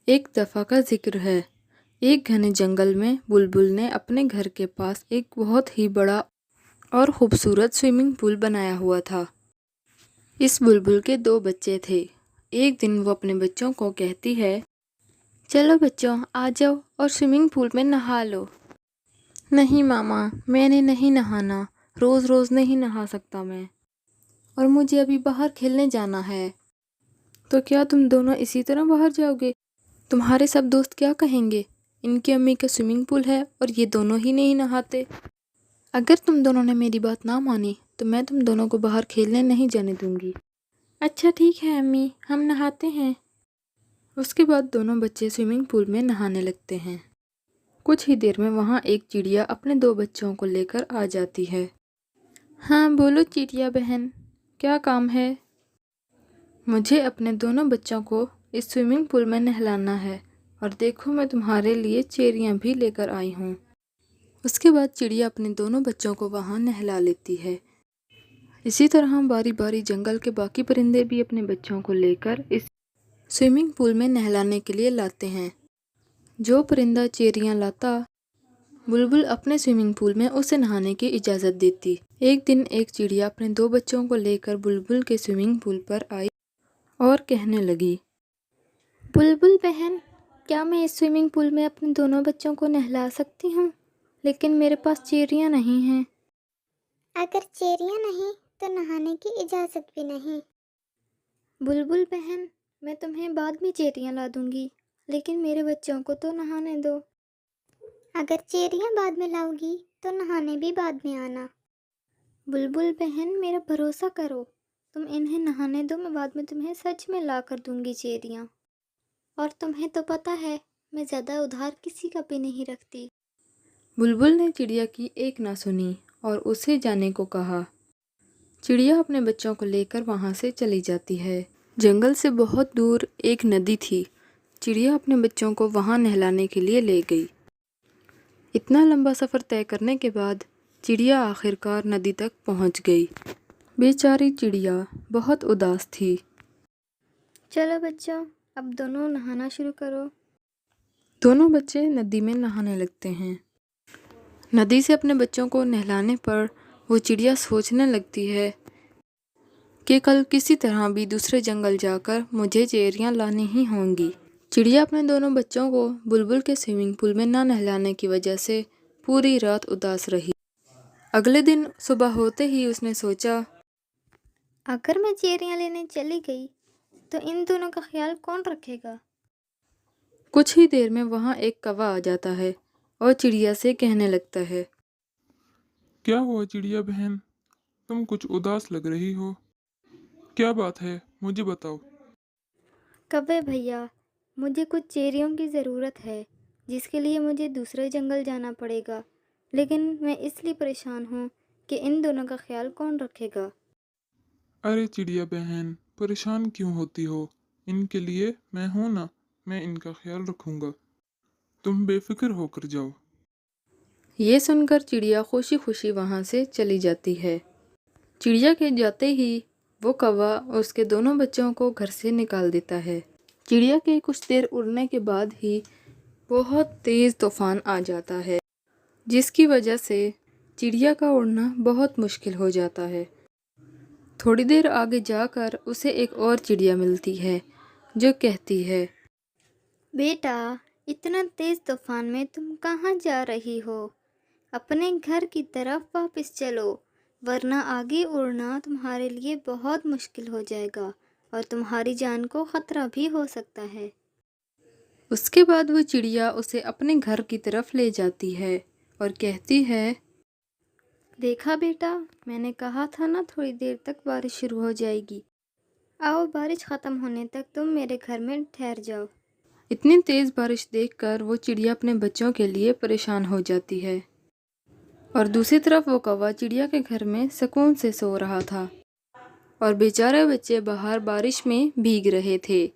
ایک دفعہ کا ذکر ہے۔ ایک گھنے جنگل میں بلبل نے اپنے گھر کے پاس ایک بہت ہی بڑا اور خوبصورت سوئمنگ پول بنایا ہوا تھا۔ اس بلبل کے 2 بچے تھے۔ ایک دن وہ اپنے بچوں کو کہتی ہے، چلو بچوں آ جاؤ اور سوئمنگ پول میں نہا لو۔ نہیں ماما، میں نے نہیں نہانا، روز روز نہیں نہا سکتا میں، اور مجھے ابھی باہر کھیلنے جانا ہے۔ تو کیا تم دونوں اسی طرح باہر جاؤ گے؟ تمہارے سب دوست کیا کہیں گے؟ ان کی امی کا سوئمنگ پول ہے اور یہ دونوں ہی نہیں نہاتے۔ اگر تم دونوں نے میری بات نہ مانی تو میں تم دونوں کو باہر کھیلنے نہیں جانے دوں گی۔ اچھا ٹھیک ہے امی، ہم نہاتے ہیں۔ اس کے بعد دونوں بچے سوئمنگ پول میں نہانے لگتے ہیں۔ کچھ ہی دیر میں وہاں ایک چڑیا اپنے 2 بچوں کو لے کر آ جاتی ہے۔ ہاں بولو چڑیا بہن، کیا کام ہے؟ مجھے اپنے دونوں بچوں کو اس سوئمنگ پول میں نہلانا ہے، اور دیکھو میں تمہارے لیے چیریاں بھی لے کر آئی ہوں۔ اس کے بعد چڑیا اپنے دونوں بچوں کو وہاں نہلا لیتی ہے۔ اسی طرح باری باری جنگل کے باقی پرندے بھی اپنے بچوں کو لے کر اس سوئمنگ پول میں نہلانے کے لیے لاتے ہیں۔ جو پرندہ چیریاں لاتا، بلبل اپنے سوئمنگ پول میں اسے نہانے کی اجازت دیتی۔ ایک دن ایک چڑیا اپنے 2 بچوں کو لے کر بلبل کے سوئمنگ پول پر آئی اور کہنے لگی، بلبل بہن، کیا میں اس سوئمنگ پول میں اپنے دونوں بچوں کو نہلا سکتی ہوں؟ لیکن میرے پاس چیریاں نہیں ہیں۔ اگر چیریاں نہیں تو نہانے کی اجازت بھی نہیں۔ بلبل بہن، میں تمہیں بعد میں چیریاں لا دوں گی، لیکن میرے بچوں کو تو نہانے دو۔ اگر چیریاں بعد میں لاؤ گی تو نہانے بھی بعد میں آنا۔ بلبل بہن میرا بھروسہ کرو، تم انہیں نہانے دو، میں بعد میں تمہیں سچ میں لا کر دوں گی چیریاں۔ اور تمہیں تو پتہ ہے میں زیادہ ادھار کسی کا بھی نہیں رکھتی۔ بلبل نے چڑیا کی ایک نہ سنی اور اسے جانے کو کہا۔ چڑیا اپنے بچوں کو لے کر وہاں سے چلی جاتی ہے۔ جنگل سے بہت دور ایک ندی تھی۔ چڑیا اپنے بچوں کو وہاں نہلانے کے لیے لے گئی۔ اتنا لمبا سفر طے کرنے کے بعد چڑیا آخرکار ندی تک پہنچ گئی۔ بیچاری چڑیا بہت اداس تھی۔ چلو بچوں، اب دونوں نہانا شروع کرو۔ دونوں بچے ندی میں نہانے لگتے ہیں۔ ندی سے اپنے بچوں کو نہلانے پر وہ چڑیا سوچنے لگتی ہے کہ کل کسی طرح بھی دوسرے جنگل جا کر مجھے چیریاں لانی ہی ہوں گی۔ چڑیا اپنے دونوں بچوں کو بلبل کے سوئمنگ پول میں نہ نہلانے کی وجہ سے پوری رات اداس رہی۔ اگلے دن صبح ہوتے ہی اس نے سوچا، اگر میں چیریاں لینے چلی گئی تو ان دونوں کا خیال کون رکھے گا؟ کچھ ہی دیر میں وہاں ایک کوا آ جاتا ہے اور چڑیا سے کہنے لگتا ہے، کیا ہوا چڑیا بہن، تم کچھ اداس لگ رہی ہو، کیا بات ہے مجھے بتاؤ۔ کوے بھیا، مجھے کچھ چیریوں کی ضرورت ہے جس کے لیے مجھے دوسرے جنگل جانا پڑے گا، لیکن میں اس لیے پریشان ہوں کہ ان دونوں کا خیال کون رکھے گا۔ ارے چڑیا بہن، پریشان کیوں ہوتی ہو، ان کے لیے میں ہوں نا، میں ان کا خیال رکھوں گا، تم بے فکر ہو کر جاؤ۔ یہ سن کر چڑیا خوشی خوشی وہاں سے چلی جاتی ہے۔ چڑیا کے جاتے ہی وہ کوا اس کے دونوں بچوں کو گھر سے نکال دیتا ہے۔ چڑیا کے کچھ دیر اڑنے کے بعد ہی بہت تیز طوفان آ جاتا ہے، جس کی وجہ سے چڑیا کا اڑنا بہت مشکل ہو جاتا ہے۔ تھوڑی دیر آگے جا کر اسے ایک اور چڑیا ملتی ہے جو کہتی ہے، بیٹا، اتنا تیز طوفان میں تم کہاں جا رہی ہو؟ اپنے گھر کی طرف واپس چلو، ورنہ آگے اڑنا تمہارے لیے بہت مشکل ہو جائے گا اور تمہاری جان کو خطرہ بھی ہو سکتا ہے۔ اس کے بعد وہ چڑیا اسے اپنے گھر کی طرف لے جاتی ہے اور کہتی ہے، دیکھا بیٹا، میں نے کہا تھا نا تھوڑی دیر تک بارش شروع ہو جائے گی، آؤ بارش ختم ہونے تک تم میرے گھر میں ٹھہر جاؤ۔ اتنی تیز بارش دیکھ کر وہ چڑیا اپنے بچوں کے لیے پریشان ہو جاتی ہے، اور دوسری طرف وہ کوا چڑیا کے گھر میں سکون سے سو رہا تھا، اور بیچارے بچے باہر بارش میں بھیگ رہے تھے۔